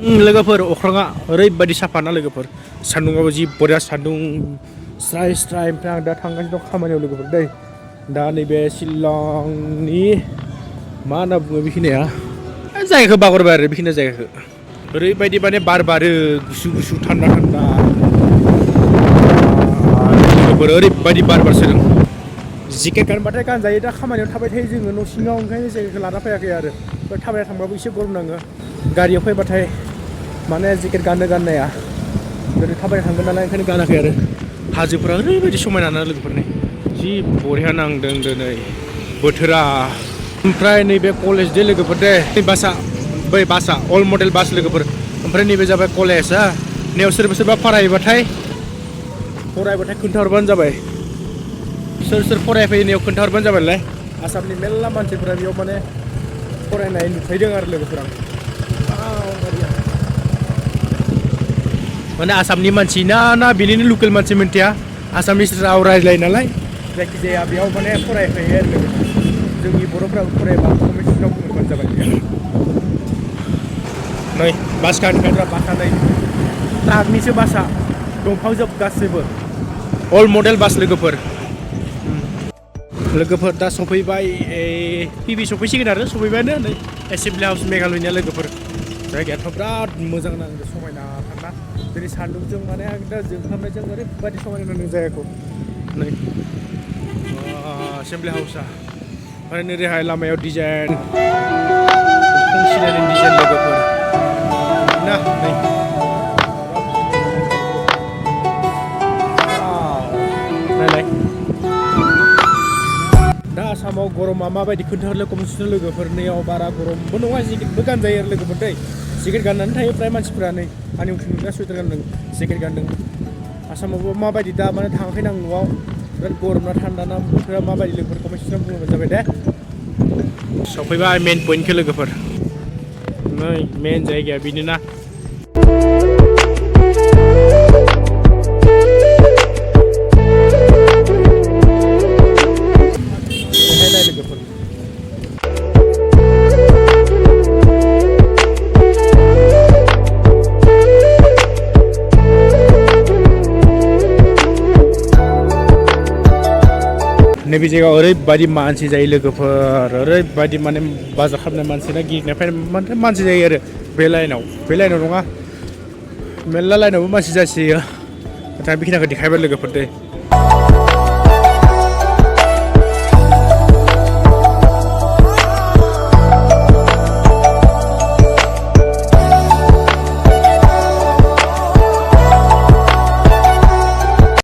लोगोफोर अख्राङा ओरैबायदि साफाना लोगोफोर सान्दुंआबो जि बरिया सान्दुं स्राय स्राय ओमफ्राय आं दा थांगासिनो दं खामानियाव लोगोफोर दै दा नैबे शिलंनि मा होनना बुङो बेखिनिया जायगाखौ बावगारबाय आरो बेखिनि जायगाखौ ओरैबायदि माने बार बारो गुसु गुसु थान्दा थान्दा लोगोफोर ओरैबायदि बार बारसोदों जेकेट गानबाथाय गानजायो दा खामानियाव थाबाय थायो जोङो न' सिङाव ओंखायनो जेकेटखौ लाना फैयाखै आरो थाबायना थांबाबो एसे गरम नाङो गारियाव फैबाथाय माने जेकेट गाननाया ओरै थाबायना थांगोन नालाय ओंखायनो गानाखै आरो हाजोफोरा ओरैबायदि समायना ना लोगोफोरनि जि बरिया नांदों दिनै बोथोरा ओमफ्राय नैबे कलेज दे लोगोफोर दे बै बासआ अल्ड मडेल बास लोगोफोर ओमफ्राय नैबे जाबाय कलेज नैयाव सोरबा फरायबाथाय खोन्थाहरबानो जाबाय सोर फरायफैयो नैयाव खोन्थाहरबानो जाबायलाय आसामनि मेरला मानसिफोरा बेयाव माने फरायनाय नुथायदों आरो लोगोफोर माने आसामनि मानसि ना बिनिनो लकेल मानसि मिन्थिया आसामिस राव रायज्लायो नालाय जायखिजाया बेयाव माने फरायफैयो आरो जोंनि बर'फ्राबो फरायबा कमेन्टफोराव बुंबानो जाबाय नै बास गाखोग्रा बासा नै ट्राकनिसो बासा दंफां जोब गासैबो अल्ड मडेल बास लोगोफोर दा सफैबाय पिबि सफैसिगोन आरो सफैबायानो नै एसेमब्लि हाउस मेघालयनिया लोगोफोर जायगायाथ' बिराद मोजां नांदों समायना थान्दा दिनै सान्दुंजों माने एकदम जोंखांनायजों ओरैबायदि समायना नांदों जायगाखौ नै एसेमब्लि हाउसआ ओमफ्राय नोरैहाय लामायाव डिजाइन सिनायनाय डिजाइन लोगोफोर ना नै नायलाय दा आसामाव गरमा माबायदि खोन्थाहरलाय कमेन्टआव लोगोफोरनियाव बारा गरमबो नङा जेकेटबो गानजायो आरो लोगोफोर दै जेकेट गाननानै थायो फ्राय मानसिफोरा नै आंनि उनथिं दा सुइटार गानदों जेकेट गानदों आसामावबो माबायदि दा माने थाङाखै आं न'आव बिराद गरम ना थान्दा ना बोथोरा माबायदि लोगोफोर कमेन्टआव बुंबानो जाबाय दे सफैबाय मेन पइन्टखौ लोगोफोर नै मेन जायगाया बिनोना लोगोफोर नैबे जायगायाव ओरैबायदि मानसि जायो लोगोफोर ओरैबायदि माने बाजार खालामनाय मानसिना गिदिंनायनिफ्राय माने मानसि जायो आरो बे लाइनाव नङा मेरला लाइनावबो मानसि जासोयो नाथाय बेखिनिखौ देखायबाय लोगोफोर दे